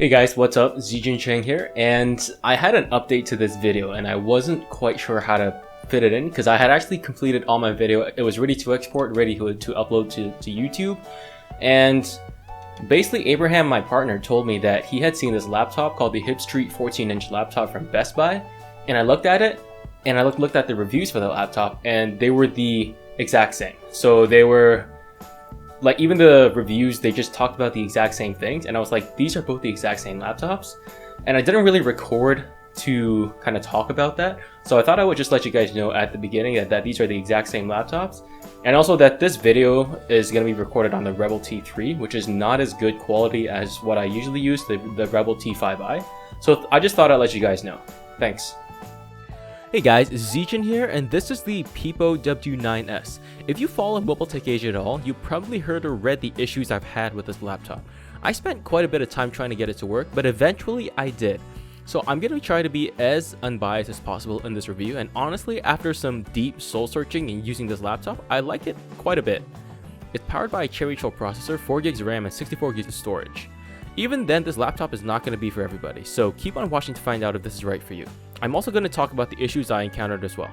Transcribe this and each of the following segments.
Hey guys, what's up? Zijun Cheng here, and I had an update to this video and I wasn't quite sure how to fit it in because I had actually completed all my video. It was ready to export, ready to upload to YouTube, and basically Abraham, my partner, told me that he had seen this laptop called the Hipstreet 14-inch laptop from Best Buy, and I looked at it and I looked at the reviews for the laptop and they were the exact same. So they were like, even the reviews, they just talked about the exact same things, and I was like, these are both the exact same laptops, and I didn't really record to kind of talk about that, so I thought I would just let you guys know at the beginning that these are the exact same laptops, and also that this video is going to be recorded on the Rebel T3, which is not as good quality as what I usually use, the Rebel T5i, so I just thought I'd let you guys know. Thanks. Hey guys, Zijun here, and this is the Pipo W9s. If you follow MobileTechAsia at all, you probably heard or read the issues I've had with this laptop. I spent quite a bit of time trying to get it to work, but eventually I did. So I'm going to try to be as unbiased as possible in this review, and honestly, after some deep soul searching and using this laptop, I like it quite a bit. It's powered by a Cherry 12 processor, 4GB RAM, and 64GB of storage. Even then, this laptop is not going to be for everybody, so keep on watching to find out if this is right for you. I'm also going to talk about the issues I encountered as well.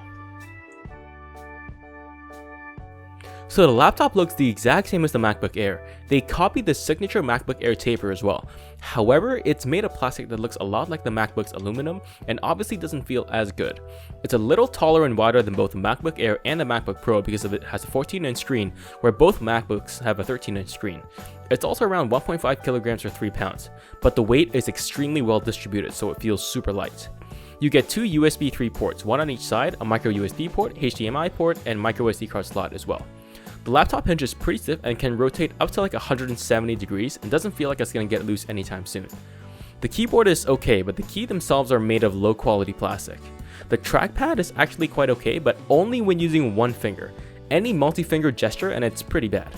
So the laptop looks the exact same as the MacBook Air. They copied the signature MacBook Air taper as well. However, it's made of plastic that looks a lot like the MacBook's aluminum and obviously doesn't feel as good. It's a little taller and wider than both the MacBook Air and the MacBook Pro because it has a 14-inch screen, where both MacBooks have a 13-inch screen. It's also around 1.5 kilograms or 3 pounds, but the weight is extremely well distributed, so it feels super light. You get two USB 3 ports, one on each side, a micro USB port, HDMI port, and micro SD card slot as well. The laptop hinge is pretty stiff and can rotate up to like 170 degrees and doesn't feel like it's going to get loose anytime soon. The keyboard is okay, but the keys themselves are made of low quality plastic. The trackpad is actually quite okay, but only when using one finger. Any multi-finger gesture and it's pretty bad.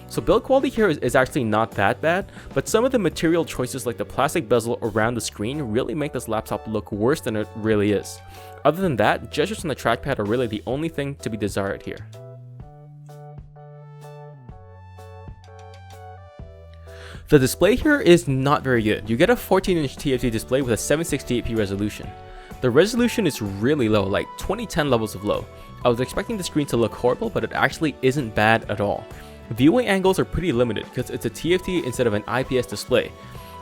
So build quality here is actually not that bad, but some of the material choices like the plastic bezel around the screen really make this laptop look worse than it really is. Other than that, gestures on the trackpad are really the only thing to be desired here. The display here is not very good. You get a 14-inch TFT display with a 768p resolution. The resolution is really low, like 2010 levels of low. I was expecting the screen to look horrible, but it actually isn't bad at all. Viewing angles are pretty limited because it's a TFT instead of an IPS display.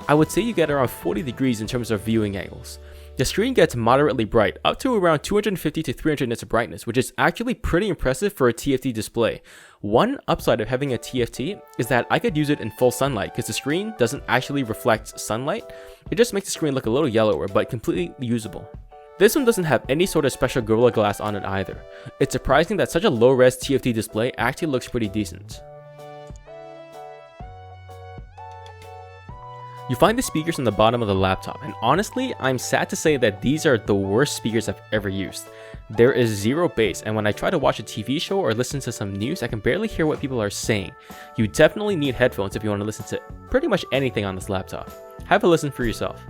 I would say you get around 40 degrees in terms of viewing angles. The screen gets moderately bright, up to around 250 to 300 nits of brightness, which is actually pretty impressive for a TFT display. One upside of having a TFT is that I could use it in full sunlight because the screen doesn't actually reflect sunlight. It just makes the screen look a little yellower, but completely usable. This one doesn't have any sort of special Gorilla Glass on it either. It's surprising that such a low-res TFT display actually looks pretty decent. You find the speakers on the bottom of the laptop, and honestly, I'm sad to say that these are the worst speakers I've ever used. There is zero bass, and when I try to watch a TV show or listen to some news, I can barely hear what people are saying. You definitely need headphones if you want to listen to pretty much anything on this laptop. Have a listen for yourself.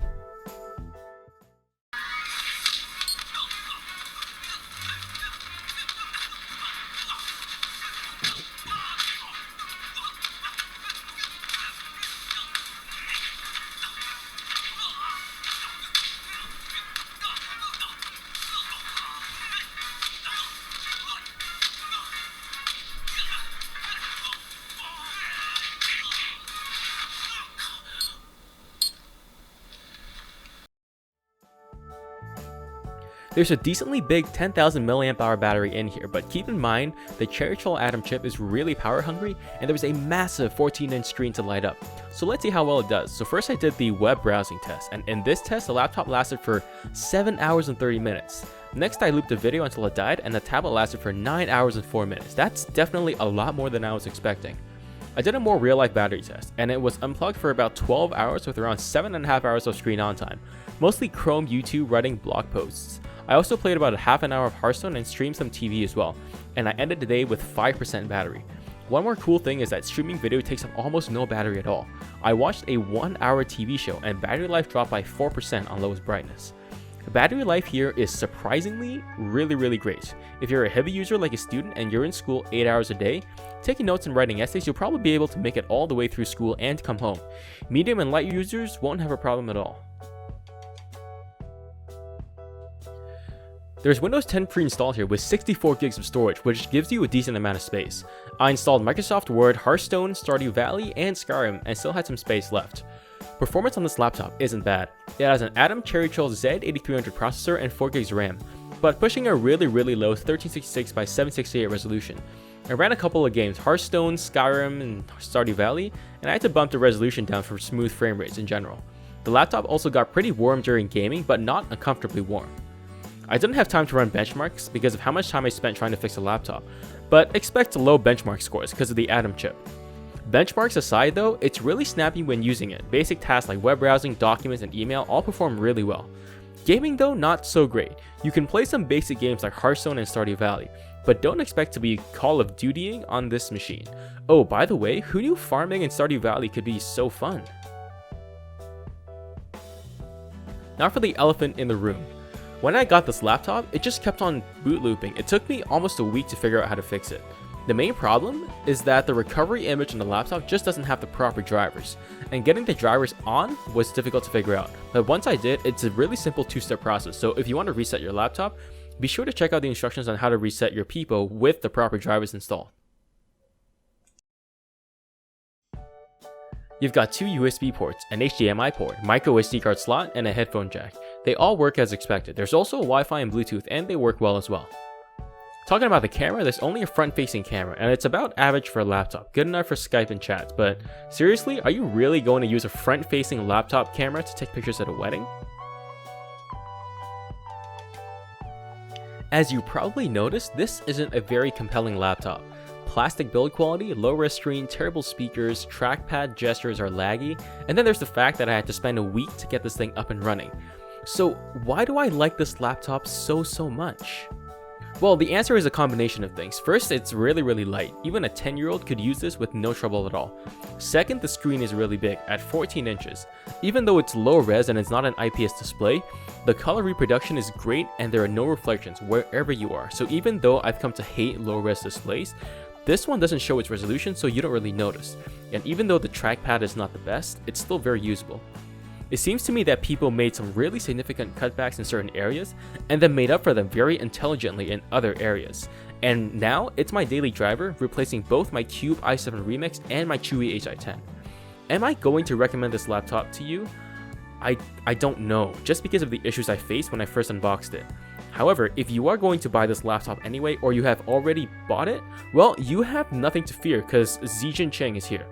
There's a decently big 10,000 mAh battery in here, but keep in mind the Cherry 12 Atom chip is really power hungry and there's a massive 14-inch screen to light up. So let's see how well it does. So first I did the web browsing test, and in this test the laptop lasted for 7 hours and 30 minutes. Next I looped the video until it died and the tablet lasted for 9 hours and 4 minutes. That's definitely a lot more than I was expecting. I did a more real-life battery test, and it was unplugged for about 12 hours with around 7.5 hours of screen on time, mostly Chrome, YouTube, writing blog posts. I also played about a half an hour of Hearthstone and streamed some TV as well, and I ended the day with 5% battery. One more cool thing is that streaming video takes up almost no battery at all. I watched a 1-hour TV show and battery life dropped by 4% on lowest brightness. Battery life here is surprisingly really great. If you're a heavy user like a student and you're in school 8 hours a day, taking notes and writing essays, you'll probably be able to make it all the way through school and come home. Medium and light users won't have a problem at all. There's Windows 10 pre-installed here with 64 gigs of storage, which gives you a decent amount of space. I installed Microsoft Word, Hearthstone, Stardew Valley, and Skyrim, and still had some space left. Performance on this laptop isn't bad. It has an Atom Cherry Trail Z8300 processor and 4 gigs RAM, but pushing a really low 1366 by 768 resolution. I ran a couple of games, Hearthstone, Skyrim, and Stardew Valley, and I had to bump the resolution down for smooth frame rates in general. The laptop also got pretty warm during gaming, but not uncomfortably warm. I didn't have time to run benchmarks because of how much time I spent trying to fix the laptop, but expect low benchmark scores because of the Atom chip. Benchmarks aside though, it's really snappy when using it. Basic tasks like web browsing, documents, and email all perform really well. Gaming though, not so great. You can play some basic games like Hearthstone and Stardew Valley, but don't expect to be Call of Dutying on this machine. Oh, by the way, who knew farming in Stardew Valley could be so fun? Now for the elephant in the room. When I got this laptop, it just kept on boot looping. It took me almost a week to figure out how to fix it. The main problem is that the recovery image on the laptop just doesn't have the proper drivers, and getting the drivers on was difficult to figure out. But once I did, it's a really simple 2-step process, so if you want to reset your laptop, be sure to check out the instructions on how to reset your Pipo with the proper drivers installed. You've got 2 USB ports, an HDMI port, micro SD card slot, and a headphone jack. They all work as expected. There's also Wi-Fi and Bluetooth, and they work well as well. Talking about the camera, there's only a front-facing camera, and it's about average for a laptop, good enough for Skype and chats, but seriously, are you really going to use a front-facing laptop camera to take pictures at a wedding? As you probably noticed, this isn't a very compelling laptop. Plastic build quality, low-res screen, terrible speakers, trackpad gestures are laggy, and then there's the fact that I had to spend a week to get this thing up and running. So why do I like this laptop so much? Well, the answer is a combination of things. First, it's really light. Even a 10-year-old could use this with no trouble at all. Second, the screen is really big, at 14 inches. Even though it's low res and it's not an IPS display, the color reproduction is great and there are no reflections wherever you are. So even though I've come to hate low res displays, this one doesn't show its resolution, so you don't really notice. And even though the trackpad is not the best, it's still very usable. It seems to me that people made some really significant cutbacks in certain areas and then made up for them very intelligently in other areas. And now it's my daily driver, replacing both my Cube i7 Remix and my Chewy Hi10. Am I going to recommend this laptop to you? I don't know, just because of the issues I faced when I first unboxed it. However, if you are going to buy this laptop anyway, or you have already bought it, well, you have nothing to fear because Zijin Cheng is here.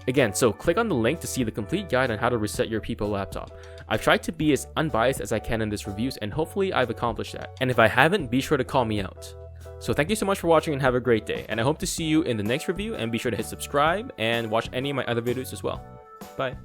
Again, so click on the link to see the complete guide on how to reset your Pipo laptop. I've tried to be as unbiased as I can in this reviews, and hopefully I've accomplished that. And if I haven't, be sure to call me out. So thank you so much for watching and have a great day, and I hope to see you in the next review, and be sure to hit subscribe and watch any of my other videos as well. Bye.